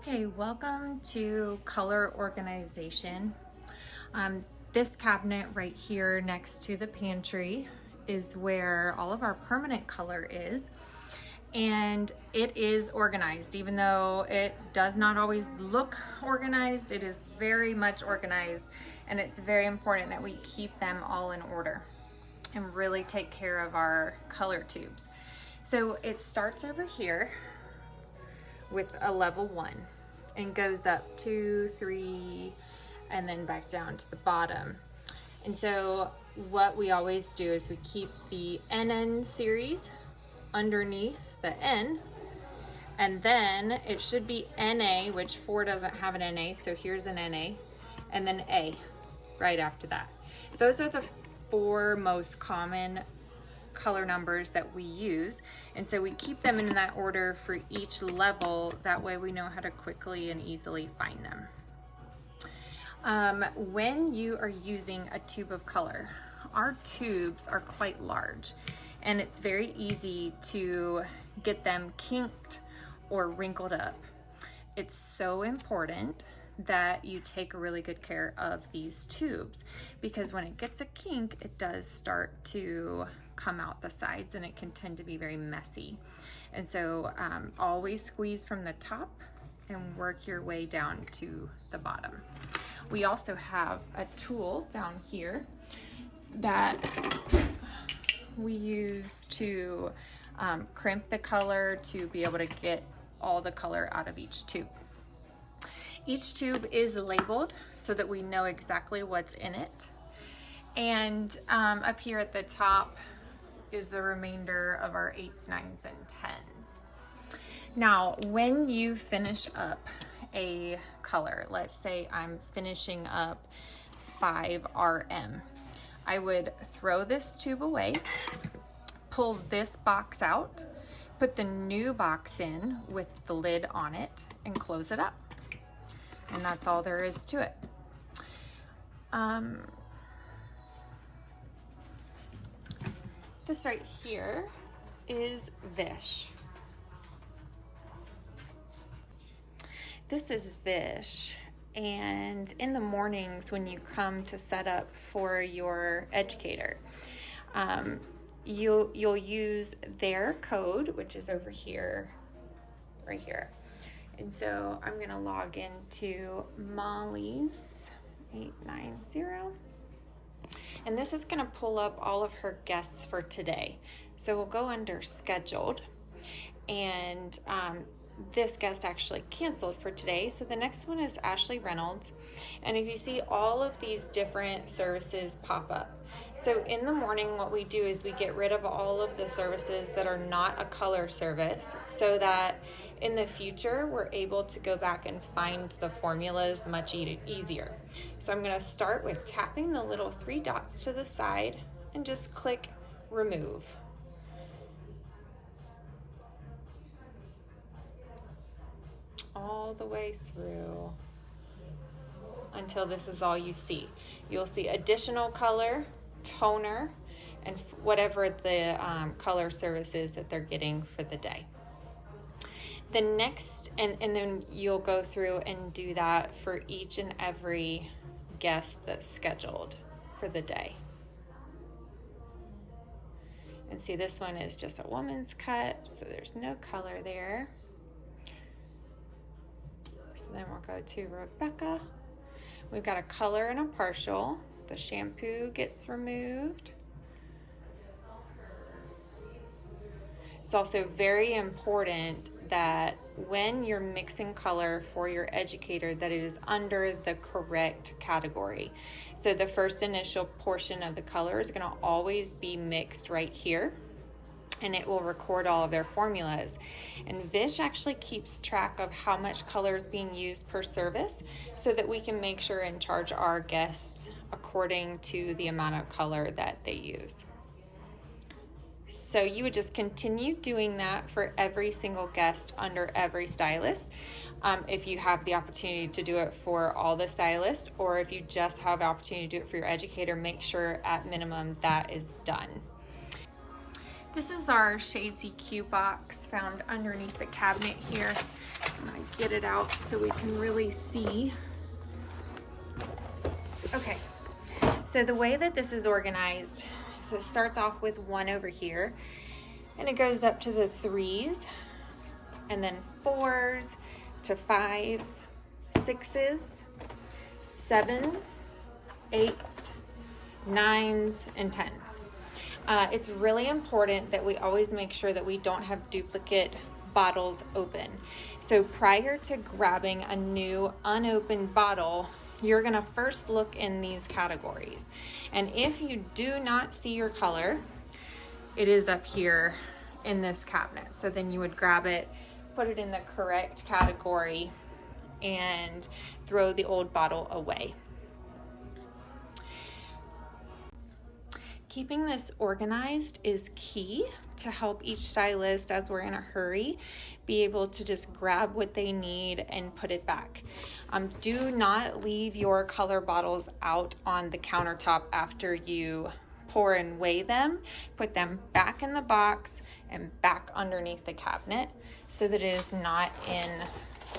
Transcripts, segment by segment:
Okay, welcome to color organization. This cabinet right here next to the pantry is where all of our permanent color is. And it is organized, even though it does not always look organized, it is very much organized. And it's very important that we keep them all in order and really take care of our color tubes. So it starts over here with a level 1 and goes up 2, 3, and then back down to the bottom. And so what we always do is we keep the NN series underneath the N, and then it should be NA, which 4 doesn't have an NA, so here's an NA, and then A right after that. Those are the 4 most common color numbers that we use, and so we keep them in that order for each level. That way we know how to quickly and easily find them. When you are using a tube of color, our tubes are quite large and it's very easy to get them kinked or wrinkled up. It's so important that you take really good care of these tubes, because when it gets a kink, it does start to come out the sides and it can tend to be very messy. And so always squeeze from the top and work your way down to the bottom. We also have a tool down here that we use to crimp the color to be able to get all the color out of each tube. Each tube is labeled so that we know exactly what's in it. And up here at the top is the remainder of our 8s, 9s, and 10s. Now, when you finish up a color, let's say I'm finishing up 5RM, I would throw this tube away, pull this box out, put the new box in with the lid on it, and close it up. And that's all there is to it. This right here is Vish. This is Vish, and in the mornings when you come to set up for your educator, you'll use their code, which is over here, right here. And so I'm gonna log into Molly's 890. And this is gonna pull up all of her guests for today. So we'll go under scheduled, and this guest actually canceled for today. So the next one is Ashley Reynolds. And if you see all of these different services pop up. So in the morning, what we do is we get rid of all of the services that are not a color service, so that in the future, we're able to go back and find the formulas much easier. So I'm gonna start with tapping the little 3 dots to the side and just click remove. All the way through until this is all you see. You'll see additional color, toner, and whatever the color service is that they're getting for the day. The next, and then you'll go through and do that for each and every guest that's scheduled for the day. And see, this one is just a woman's cut, so there's no color there. So then we'll go to Rebecca. We've got a color and a partial. The shampoo gets removed. It's also very important that when you're mixing color for your educator, that it is under the correct category. So the first initial portion of the color is going to always be mixed right here, and it will record all of their formulas. And Vish actually keeps track of how much color is being used per service, so that we can make sure and charge our guests according to the amount of color that they use. So you would just continue doing that for every single guest under every stylist. If you have the opportunity to do it for all the stylists, or if you just have the opportunity to do it for your educator, make sure at minimum that is done. This is our Shades EQ box found underneath the cabinet here. I'm going to get it out so we can really see. Okay, so the way that this is organized, so it starts off with 1 over here, and it goes up to the 3s, and then 4s to 5s, 6s, 7s, 8s, 9s, and 10s. It's really important that we always make sure that we don't have duplicate bottles open. So prior to grabbing a new unopened bottle, you're gonna first look in these categories. And if you do not see your color, it is up here in this cabinet. So then you would grab it, put it in the correct category, and throw the old bottle away. Keeping this organized is key to help each stylist, as we're in a hurry, be able to just grab what they need and put it back. Do not leave your color bottles out on the countertop after you pour and weigh them. Put them back in the box and back underneath the cabinet so that it is not in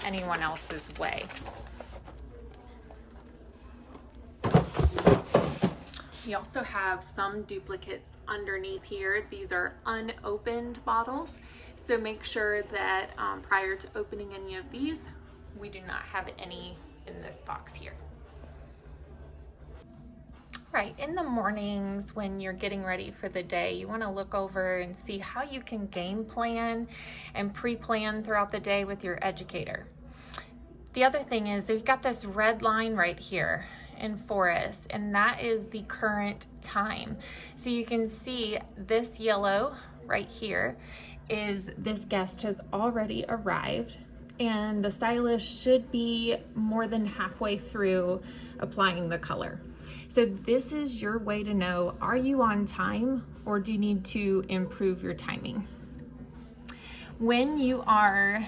anyone else's way. We also have some duplicates underneath here. These are unopened bottles, so make sure that prior to opening any of these, we do not have any in this box here. Right, in the mornings when you're getting ready for the day, you want to look over and see how you can game plan and pre-plan throughout the day with your educator. The other thing is we've got this red line right here in Forest, and that is the current time. So you can see this yellow right here is this guest has already arrived, and the stylist should be more than halfway through applying the color. So this is your way to know, are you on time or do you need to improve your timing? When you are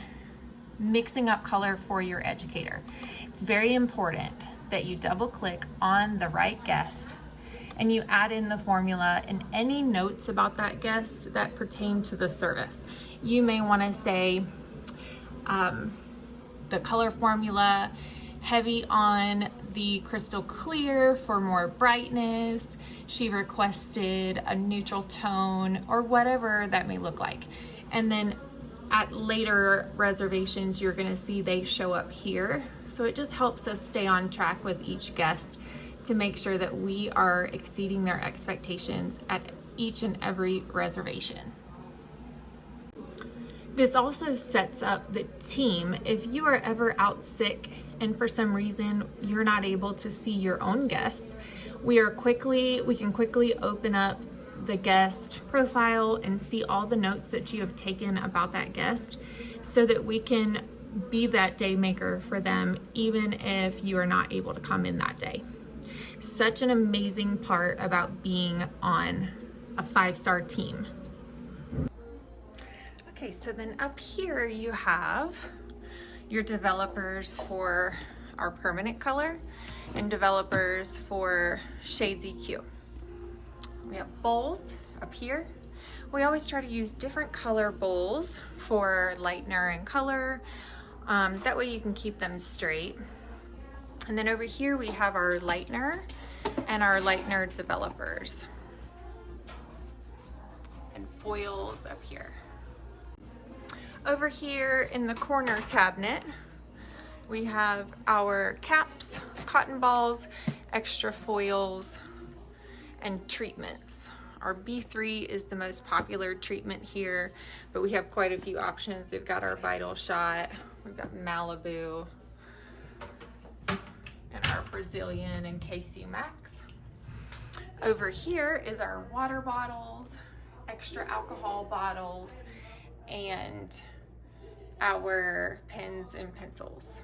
mixing up color for your educator, it's very important that you double click on the right guest and you add in the formula and any notes about that guest that pertain to the service. You may want to say the color formula, heavy on the crystal clear for more brightness. She requested a neutral tone, or whatever that may look like. And then at later reservations, you're gonna see they show up here. So it just helps us stay on track with each guest to make sure that we are exceeding their expectations at each and every reservation. This also sets up the team. If you are ever out sick and for some reason you're not able to see your own guests, we can quickly open up the guest profile and see all the notes that you have taken about that guest so that we can be that day maker for them even if you are not able to come in that day. Such an amazing part about being on a 5-star team. Okay, so then up here you have your developers for our permanent color and developers for Shades EQ. We have bowls up here. We always try to use different color bowls for lightener and color. That way you can keep them straight. And then over here we have our lightener and our lightener developers. And foils up here. Over here in the corner cabinet, we have our caps, cotton balls, extra foils, and treatments. Our B3 is the most popular treatment here, but we have quite a few options. We've got our Vital Shot, we've got Malibu, and our Brazilian and KC Max. Over here is our water bottles, extra alcohol bottles, and our pens and pencils.